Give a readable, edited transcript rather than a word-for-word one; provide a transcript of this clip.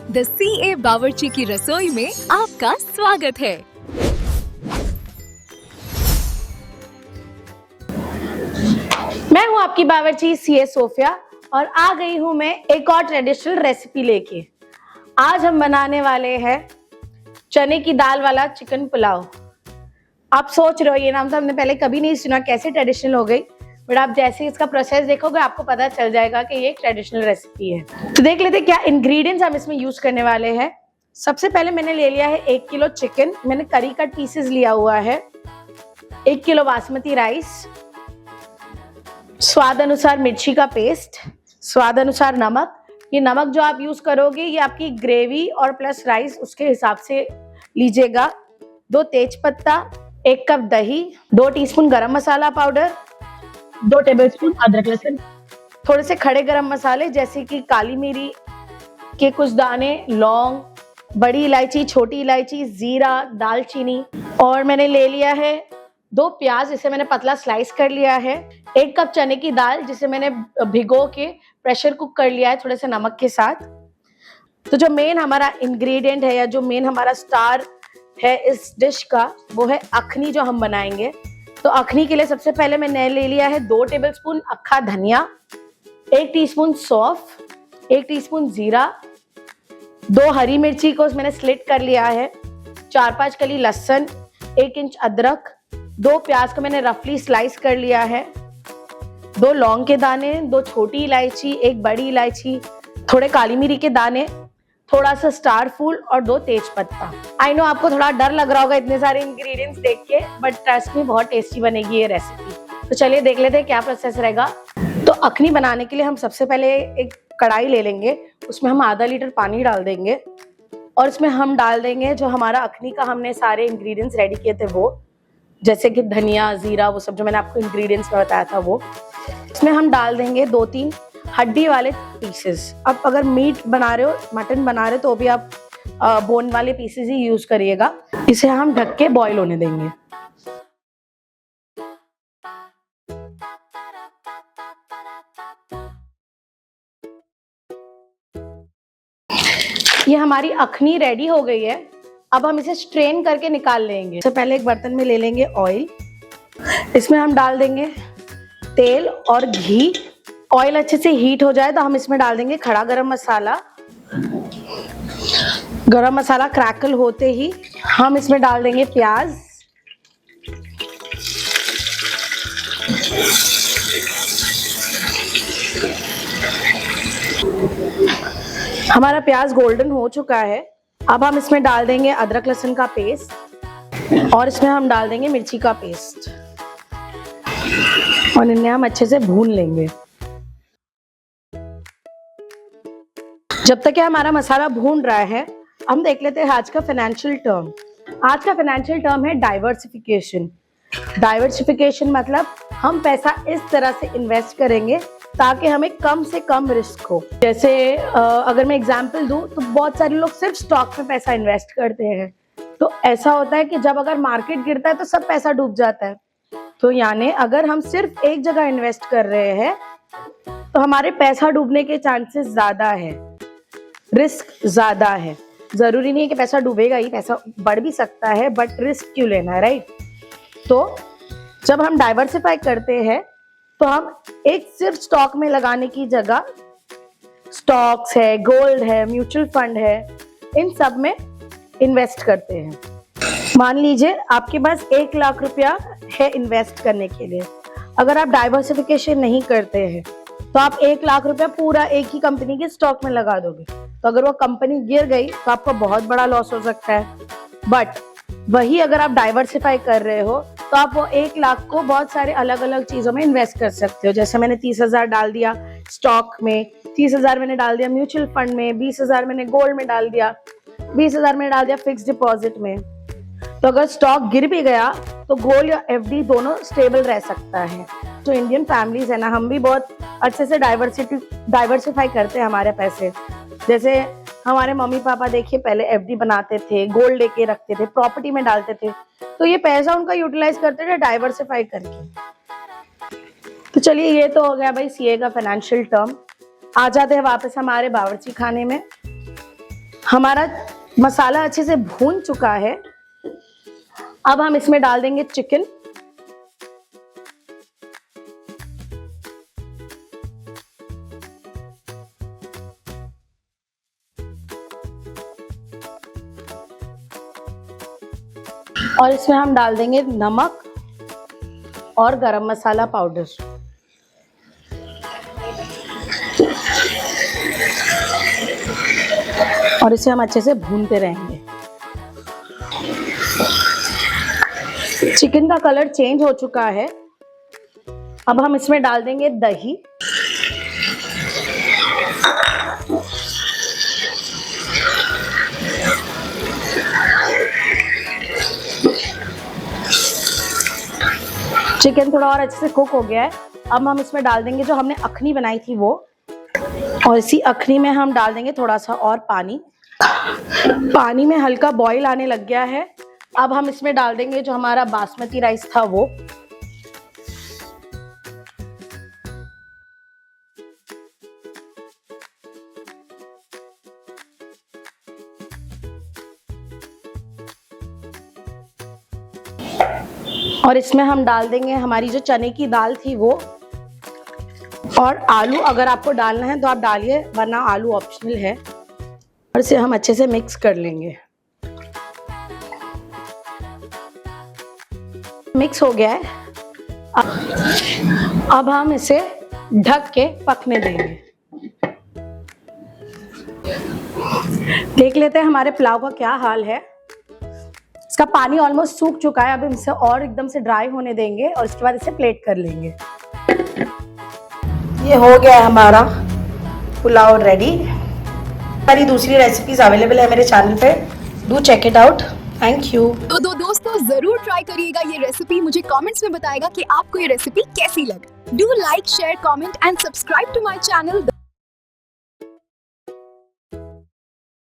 The CA बावर्ची की रसोई में आपका स्वागत है। मैं हूं आपकी बावर्ची CA सोफिया और आ गई हूं मैं एक और ट्रेडिशनल रेसिपी लेके। आज हम बनाने वाले हैं चने की दाल वाला चिकन पुलाव। आप सोच रहे हो ये नाम तो हमने पहले कभी नहीं सुना, कैसे ट्रेडिशनल हो गई, बट आप जैसे इसका प्रोसेस देखोगे आपको पता चल जाएगा कि ये एक ट्रेडिशनल रेसिपी है। तो देख लेते क्या इंग्रेडिएंट्स हम इसमें यूज करने वाले हैं। सबसे पहले मैंने ले लिया है 1 किलो चिकन, मैंने करी कट पीसेस लिया हुआ है। 1 किलो बासमती राइस, स्वाद अनुसार मिर्ची का पेस्ट, स्वाद अनुसार नमक। ये नमक जो आप यूज करोगे ये आपकी ग्रेवी और प्लस राइस उसके हिसाब से लीजिएगा। 2 तेज पत्ता, 1 कप दही, 2 टीस्पून गरम मसाला पाउडर, 2 टेबलस्पून अदरक लहसुन, थोड़े से खड़े गरम मसाले जैसे कि काली मिरी के कुछ दाने, लौंग, बड़ी इलायची, छोटी इलायची, जीरा, दालचीनी। और मैंने ले लिया है 2 प्याज, इसे मैंने पतला स्लाइस कर लिया है। 1 कप चने की दाल जिसे मैंने भिगो के प्रेशर कुक कर लिया है थोड़े से नमक के साथ। तो जो मेन हमारा इंग्रेडिएंट है या जो मेन हमारा स्टार है इस डिश का वो है अखनी, जो हम बनाएंगे। तो अखनी के लिए सबसे पहले मैंने ले लिया है 2 टेबलस्पून अक्खा धनिया, 1 टीस्पून सौंफ, 1 टीस्पून जीरा, 2 हरी मिर्ची को मैंने स्लिट कर लिया है, 4-5 कली लहसुन, 1 इंच अदरक, 2 प्याज को मैंने रफली स्लाइस कर लिया है, 2 लौंग के दाने, 2 छोटी इलायची, 1 बड़ी इलायची, थोड़े काली मिरी के दाने, थोड़ा सा स्टार फूल और 2 तेज पत्ता। आई नो आपको थोड़ा डर लग रहा होगा इतने सारे इंग्रेडिएंट्स देख के, बट ट्रस्ट में बहुत टेस्टी बनेगी ये रेसिपी। तो चलिए देख लेते हैं क्या प्रोसेस रहेगा। तो अखनी बनाने के लिए हम सबसे पहले एक कढ़ाई ले लेंगे, उसमें हम आधा लीटर पानी डाल देंगे और इसमें हम डाल देंगे जो हमारा अखनी का हमने सारे इंग्रेडिएंट्स रेडी किए थे वो, जैसे कि धनिया, जीरा, वो सब जो मैंने आपको इंग्रेडिएंट्स में बताया था वो। इसमें हम डाल देंगे 2-3 हड्डी वाले पीसेस। अब अगर मीट बना रहे हो, मटन बना रहे हो तो भी आप बोन वाले पीसेस ही यूज करिएगा। इसे हम ढक के बॉईल होने देंगे। ये हमारी अखनी रेडी हो गई है। अब हम इसे स्ट्रेन करके निकाल लेंगे। सबसे पहले एक बर्तन में ले लेंगे ऑयल, इसमें हम डाल देंगे तेल और घी। ऑयल अच्छे से हीट हो जाए तो हम इसमें डाल देंगे खड़ा गरम मसाला। गरम मसाला क्रैकल होते ही हम इसमें डाल देंगे प्याज, हमारा प्याज गोल्डन हो चुका है। अब हम इसमें डाल देंगे अदरक लहसुन का पेस्ट और इसमें हम डाल देंगे मिर्ची का पेस्ट और इन्हें हम अच्छे से भून लेंगे। जब तक कि हमारा मसाला भून रहा है हम देख लेते हैं आज का फाइनेंशियल टर्म। आज का फाइनेंशियल टर्म है डाइवर्सिफिकेशन। डाइवर्सिफिकेशन मतलब हम पैसा इस तरह से इन्वेस्ट करेंगे ताकि हमें कम से कम रिस्क हो। जैसे अगर मैं एग्जांपल दूं तो बहुत सारे लोग सिर्फ स्टॉक में पैसा इन्वेस्ट करते हैं। तो ऐसा होता है कि जब अगर मार्केट गिरता है तो सब पैसा डूब जाता है। तो यानी अगर हम सिर्फ एक जगह इन्वेस्ट कर रहे हैं तो हमारे पैसा डूबने के चांसेस ज्यादा है, रिस्क ज्यादा है। जरूरी नहीं है कि पैसा डूबेगा ही, पैसा बढ़ भी सकता है, बट रिस्क क्यों लेना है, राइट? तो जब हम डाइवर्सिफाई करते हैं तो हम एक सिर्फ स्टॉक में लगाने की जगह स्टॉक्स है, गोल्ड है, म्यूचुअल फंड है, इन सब में इन्वेस्ट करते हैं। मान लीजिए आपके पास 1 लाख रुपया है इन्वेस्ट करने के लिए। अगर आप डाइवर्सिफिकेशन नहीं करते हैं तो आप 1 लाख रुपया पूरा एक ही कंपनी के स्टॉक में लगा दोगे, तो अगर वो कंपनी गिर गई तो आपका बहुत बड़ा लॉस हो सकता है। बट वही अगर आप डाइवर्सिफाई कर रहे हो तो आप वो 1 लाख को बहुत सारे अलग अलग चीजों में इन्वेस्ट कर सकते हो। जैसे मैंने 30,000 डाल दिया स्टॉक में, 30,000 मैंने डाल दिया म्यूचुअल फंड में, 20,000 मैंने गोल्ड में डाल दिया, 20,000 मैंने डाल दिया फिक्स डिपॉजिट में। तो अगर स्टॉक गिर भी गया तो गोल्ड या FD दोनों स्टेबल रह सकता है। तो इंडियन फैमिलीज है ना, हम भी बहुत अच्छे से डाइवर्सिफाई करते हैं हमारे पैसे। जैसे हमारे मम्मी पापा देखिए पहले FD बनाते थे, गोल्ड लेके रखते थे, प्रॉपर्टी में डालते थे, तो ये पैसा उनका यूटिलाइज करते थे डाइवर्सिफाई करके। तो चलिए ये तो हो गया भाई CA का फाइनेंशियल टर्म। आ जाते हैं वापस हमारे बावर्ची खाने में। हमारा मसाला अच्छे से भून चुका है। अब हम इसमें डाल देंगे चिकन। और इसमें हम डाल देंगे नमक और गरम मसाला पाउडर। और इसे हम अच्छे से भूनते रहेंगे। चिकन का कलर चेंज हो चुका है। अब हम इसमें डाल देंगे दही। चिकन थोड़ा और अच्छे से कुक हो गया है। अब हम इसमें डाल देंगे जो हमने अखनी बनाई थी वो, और इसी अखनी में हम डाल देंगे थोड़ा सा और पानी। पानी में हल्का बॉईल आने लग गया है। अब हम इसमें डाल देंगे जो हमारा बासमती राइस था वो। और इसमें हम डाल देंगे हमारी जो चने की दाल थी वो, और आलू अगर आपको डालना है तो आप डालिए, वरना आलू ऑप्शनल है। और इसे हम अच्छे से मिक्स कर लेंगे। मिक्स हो गया है। अब हम इसे ढक के पकने देंगे। देख लेते हैं हमारे पुलाव का क्या हाल है। इसका पानी ऑलमोस्ट सूख चुका है। अब हम इसे और एकदम से ड्राई होने देंगे और इसके बाद इसे प्लेट कर लेंगे। ये हो गया है हमारा पुलाव रेडी। हमारी दूसरी रेसिपीज अवेलेबल है मेरे चैनल पे, do check it out. Thank you. तो दोस्तों जरूर ट्राई करिएगा ये रेसिपी। मुझे कमेंट्स में बताएगा कि आपको ये रेसिपी कैसी लगी। Do like, share, comment and subscribe to my channel.